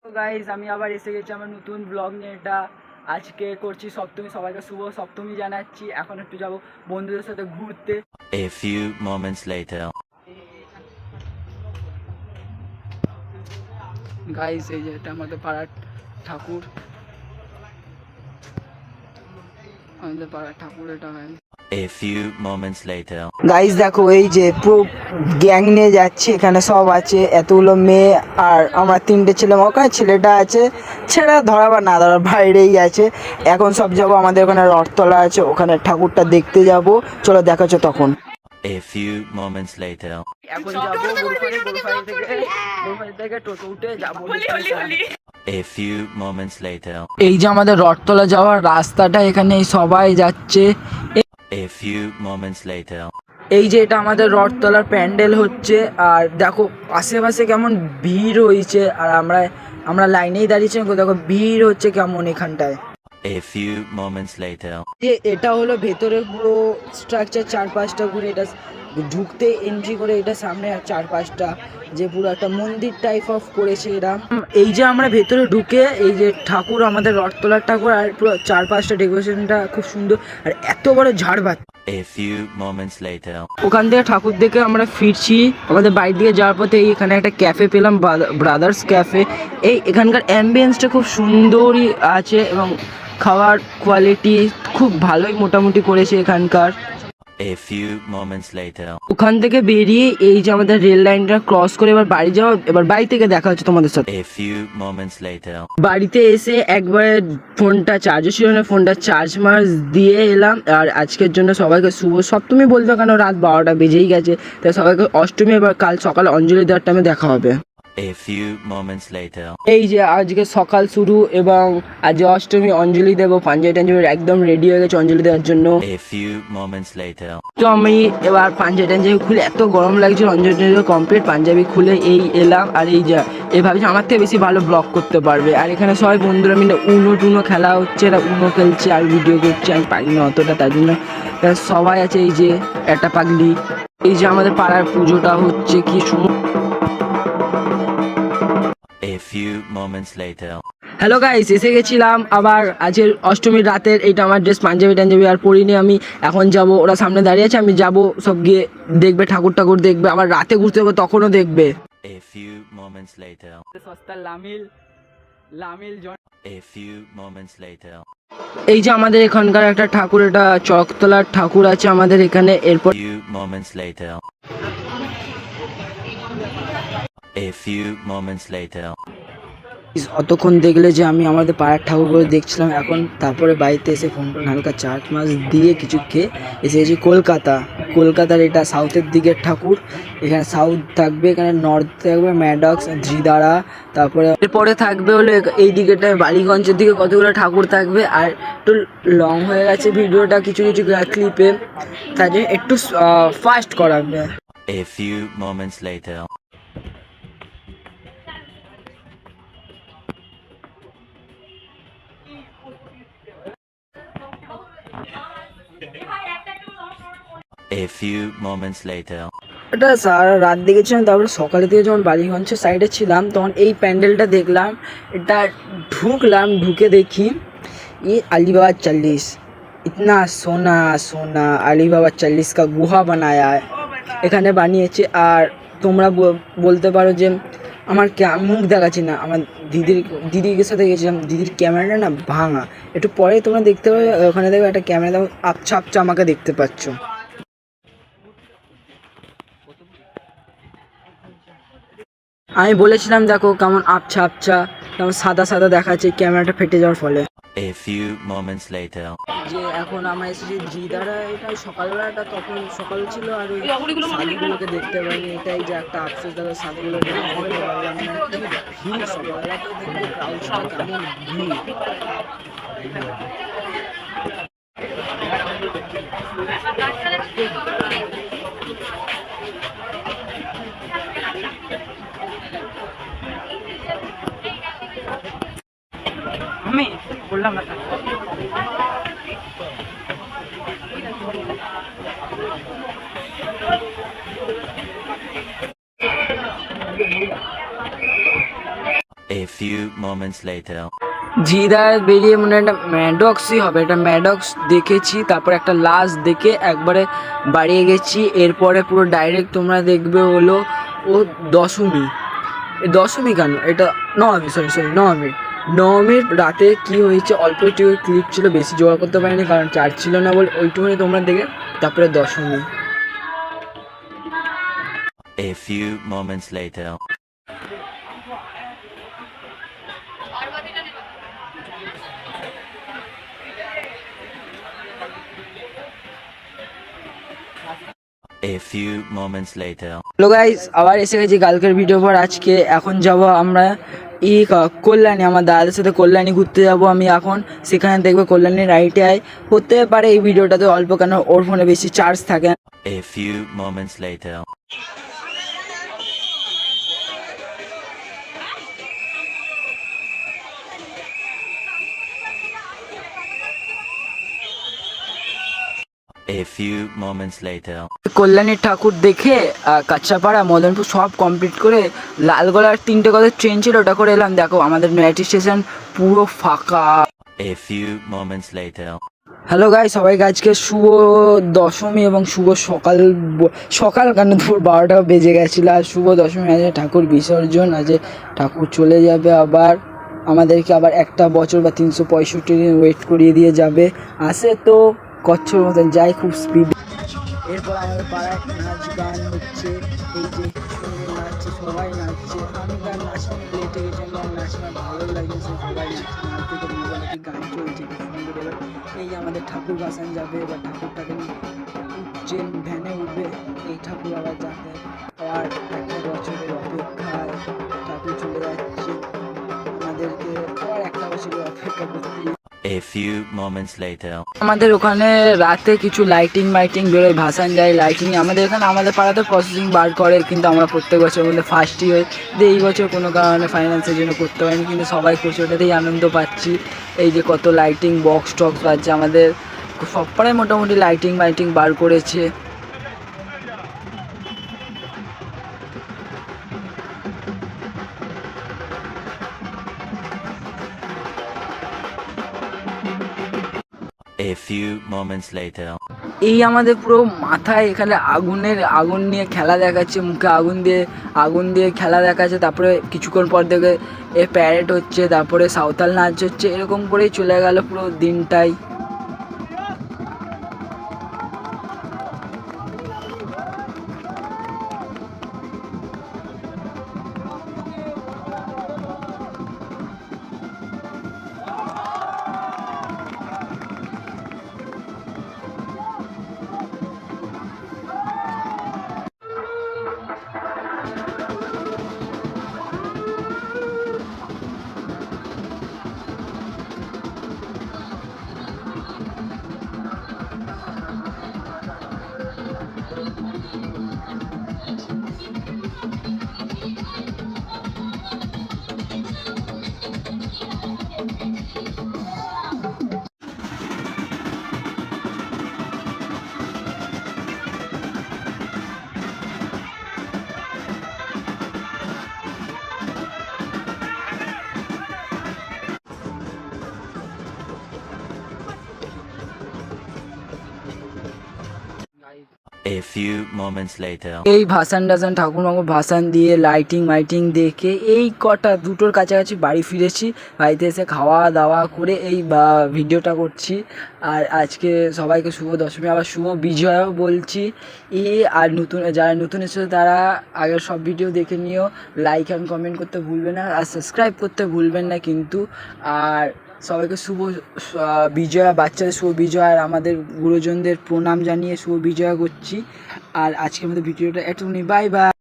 তো গাইজ আমি আবার এসে গেছি আমার নতুন ব্লগ নিয়ে। এটা আজকে করছি সপ্তমী, সবাইকে শুভ সপ্তমী জানাচ্ছি। এখন একটু যাব বন্ধুদের সাথে ঘুরতে। A few moments later. Guys এই যে এটা আমাদের পাড়ার ঠাকুর, এটা guys. A few moments later. Guys দেখো এই যে পুরো গ্যাং নিয়ে যাচ্ছে, এখানে সব আছে এতগুলো মেয়ে আর আমার তিনটে ছেলে। ওখানে ছেলেটা আছে, ছেলেটা ধরা বা না ধরা বাইরেই আছে। এখন সব যাবো, আমাদের ওখানে রথতলা আছে, ওখানে ঠাকুরটা দেখতে যাব। চলো দেখাচ্ছ তখন। A few moments later. এখন যাবো গোরুফাড়ি থেকে টোটো উঠে যাবো। A few moments later. এই যে আমাদের রথতলা যাওয়ার রাস্তাটা, এখানে সবাই যাচ্ছে। A few moments later. এই যে এটা আমাদের রথতলার প্যান্ডেল হচ্ছে, আর দেখো আশেপাশে কেমন ভিড় হয়েছে, আর আমরা লাইনেই দাঁড়িয়েছি। দেখো ভিড় হচ্ছে কেমন এখানটায়। A few moments later. যে এটা হলো ভেতরে পুরো স্ট্রাকচার, 4-5টা ঘুরে এটা ঢুকতে এন্ট্রি করে, এটা সামনে আর 4-5টা যে পুরো একটা মন্দির টাইপ অফ করেছে এরা। এই যে আমরা ভেতরে ঢুকে এই যে ঠাকুর, আমাদের রথতলার ঠাকুর, আর পুরো 4-5টা ডেকোরেশনটা খুব সুন্দর, আর এত বড় ঝাড়বাতি। A few moments later. ওখান থেকে ঠাকুর দেখে আমরা ফিরছি আমাদের বাড়ির দিকে যাওয়ার পথে। এখানে একটা ক্যাফে পেলাম, ব্রাদার্স ক্যাফে। এখানকার অ্যাম্বিয়েন্সটা খুব সুন্দরই আছে এবং খাওয়ার কোয়ালিটি খুব ভালোই মোটামুটি করেছে এখানকার। A few moments later. ওখান থেকে বেরিয়ে এই যে আমাদের রেল লাইনটা ক্রস করে এবার বাড়ি যাওয়া। এবার বাড়ি থেকে দেখা হচ্ছে তোমাদের সাথে। A few moments later. বাড়িতে এসে একবারে ফোনটা চার্জও ছিল না, ফোনটা চার্জ মার্জ দিয়ে এলাম। আর আজকের জন্য সবাইকে শুভ সপ্তমী বলতে, কেন রাত 12টা বেজেই গেছে, তাই সবাইকে অষ্টমী এবার কাল সকালে অঞ্জলি দেওয়ার টাইমে দেখা হবে। A few moments later. এই যে আজকে সকাল শুরু এবং আজ অষ্টমী, অঞ্জলি দেবো। পাঞ্জাবি টাঞ্জাবি একদম রেডি হয়ে গেছে অঞ্জলি দেওয়ার জন্য। A few moments later. তো আমি এবার পাঞ্জাবি টাঞ্জাবি খুলে, এত গরম লাগছে, অঞ্জলি টাঞ্জলি কমপ্লিট, পাঞ্জাবি খুলে এই এলাম। আর এই যে ভাবছি আমার থেকে বেশি ভালো ব্লগ করতে পারবে। আর এখানে সবাই বন্ধুরা মিলে উনো খেলা হচ্ছে, এরা উনো খেলছে আর ভিডিও করছে। আমি পারি না অতটা, তার জন্য সবাই আছে। এই যে একটা পাগলি, এই যে আমাদের পাড়ার পুজোটা হচ্ছে, কি সুন্দর। A few moments later. Hello guys, এসে গেছিলাম আবার আজকের অষ্টমীর রাতের। এইটা আমার ড্রেস, পাঞ্জাবি টাঞ্জাবি আর পরিনি আমি। এখন যাব, ওরা সামনে দাঁড়িয়ে আছে, আমি যাব, সব গিয়ে দেখবে, ঠাকুর দেখবে। আবার রাতে ঘুরতে যাবো, তখনও দেখবে। A few moments later. সস্তা লামিল। A few moments later. এই যে আমাদের এখানকার একটা ঠাকুর, এটা চকতলার ঠাকুর আছে আমাদের এখানে। এরপর Few moments later. A few moments later. অতক্ষণ দেখলে যে আমি আমাদের পাড়ার ঠাকুরগুলো দেখছিলাম। এখন তারপরে বাড়িতে এসে ফোনটা হালকা চার্জ মার্জ দিয়ে কিছু খেয়ে এসে গেছি কলকাতার। এটা সাউথের দিকের ঠাকুর। এখানে সাউথ থাকবে, এখানে নর্থ থাকবে ম্যাডক্স, ধ্রিদারা, তারপরে এরপরে থাকবে হলো এই দিকেটায় বালিগঞ্জের দিকে কতগুলো ঠাকুর থাকবে। আর একটু লং হয়ে গেছে ভিডিওটা কিছু ক্লিপে, তার জন্য একটু ফাস্ট করাবে। A few moments later. A few moments later. এটা সারা রাত দেখেছিলাম, তারপরে সকালে থেকে যখন বালিগঞ্জের সাইডে ছিলাম তখন এই প্যান্ডেলটা দেখলাম। এটা ঢুকে দেখি আলিবাবা 40 ইতনা সোনা সোনা আলিবাবা 40 কা গুহা বানায়া এখানে বানিয়েছে। আর তোমরা বলতে পারো যে আমার মুখ দেখাচ্ছি না, আমার দিদির সাথে গেছিলাম, দিদির ক্যামেরাটা না ভাঙা। একটু পরে তোমরা দেখতে পাবে, ওখানে দেখবে একটা ক্যামেরা আপছা আমাকে দেখতে পাচ্ছ। আমি বলেছিলাম দেখো কেমন আবছা কেমন সাদা দেখাচ্ছে ক্যামেরাটা ফেটে যাওয়ার ফলে। A few moments later. যে এখন আমরা এসেছি ধ্রিদারা। এটা সকালবেলাটা, তখন সকাল ছিল আর ওই সাধুগুলোকে দেখতে পাইনি। এটাই যে একটা আফসোস, দেখো সাধুগুলোকে দেখতে পারলাম না। ভিড় সকালবেলাতে দেখবে ক্রাউডটা কেমন ভিড়। আমি বললাম না। A few few moments later. জিদার বেরিয়ে মনে হয় একটা ম্যাডক্সই হবে, একটা ম্যাডক্স দেখেছি, তারপর একটা লাশ দেখে একবারে বাড়িয়ে গেছি। এরপরে পুরো ডাইরেক্ট তোমরা দেখবে হলো ও দশমী, দশমী কেন এটা নবমী, সরি নবমীর রাতে কি হয়েছে অল্প একটু ক্লিপ ছিল, বেশি জোগাড় করতে পারিনি কারণ চার্জ ছিল না বলে, ওইটুকুনি তোমরা দেখে। তারপরে Dashami. A few moments later. A few moments later. Hello guys, আবার এসে গেছি কালকের ভিডিও পর আজকে। এখন যাব আমরা কল্যাণী, আমার দাদাদের সাথে কল্যাণী ঘুরতে যাব আমি এখন। সেখানে দেখবে কল্যাণীর আইটিআই হতে পারে এই ভিডিওটাতে অল্প, কেন ওর ফোনে বেশি চার্জ থাকে না। A few moments later. A few moments later. কল্যাণীর ঠাকুর দেখে কাঁচাপাড়া মদনপুর সব কমপ্লিট করে লালগোলার 3টে কথা ট্রেন ছিল, ওটা করে এলাম। দেখো আমাদের মেরাটি স্টেশন পুরো ফাঁকা। A few moments later. Hello guy, সবাইকে আজকে শুভ দশমী এবং শুভ সকাল। সকাল কেন, দুপুর 12টা বেজে গেছিলো। আর শুভ দশমী, আজ ঠাকুর বিসর্জন, আজ ঠাকুর চলে যাবে আবার আমাদেরকে আবার একটা বছর বা 365 দিন ওয়েট করিয়ে দিয়ে যাবে। আসে তো কচ্ছর মতন যায় খুব স্পিড। এরপর আমাদের পাড়ায় নাচ গান হচ্ছে, এই যে সুন্দর নাচছে, সবাই নাচছে। আমি গান নাচতে লেটে গেছি, আমার নাচ গান ভালো লাগছে, সবাই নাচতে তো মোটামুটি গান চলছে খুব সুন্দর। এবার এই যে আমাদের ঠাকুর ভাসান যাবে, এবার ঠাকুরটাকে উঠছে, ভ্যানে উঠবে, এই ঠাকুর আবার যাবে। আর একটা বছরের অপেক্ষায় ঠাকুর চলে যাচ্ছে, আমাদেরকে আবার একটা বছরের অপেক্ষা করতে। A few moments later. আমাদের ওখানে রাতে কিছু লাইটিং বেরোয়, ভাসান যায় লাইটিং। আমাদের এখানে আমাদের পাড়াতে প্রসেসিং বার করে, কিন্তু আমরা প্রত্যেক বছরের মধ্যে ফার্স্টই হই। এই বছর কোনো কারণে ফাইন্যান্সের জন্য করতে পারিনি, কিন্তু সবাই করছে, ওটাতেই আনন্দ পাচ্ছি। এই যে কত লাইটিং বক্স টক্স বাজছে, আমাদের সব পাড়ায় মোটামুটি লাইটিং বার করেছে। A few moments later. এই আমাদের পুরো মাথায় এখানে আগুন নিয়ে খেলা দেখাচ্ছে, মুখে আগুন দিয়ে খেলা দেখাচ্ছে। তারপরে কিছুক্ষণ পর দেখে প্যারেড হচ্ছে, তারপরে সাঁওতাল নাচ হচ্ছে, এরকম করেই চলে গেল পুরো দিনটাই। A few moments later. এই ভাসান ঠাকুর ভাসান দিয়ে লাইটিং দেখে এই কটা 2টোর কাছাকাছি বাড়ি ফিরেছি। বাড়িতে এসে খাওয়া দাওয়া করে এই ভিডিওটা করছি। আর আজকে সবাইকে শুভ দশমী, আবার শুভ বিজয়াও বলছি। আর যারা নতুন এসেছে তারা আগের সব ভিডিও দেখে নিও, লাইক অ্যান্ড কমেন্ট করতে ভুলবেন না, আর সাবস্ক্রাইব করতে ভুলবেন না কিন্তু। আর সবাইকে শুভ বিজয়া, বাচ্চাদের শুভ বিজয়া, আর আমাদের গুরুজনদের প্রণাম জানিয়ে শুভ বিজয়া করছি। আর আজকের মতো ভিডিওটা এটুকুনি, বাই বাই।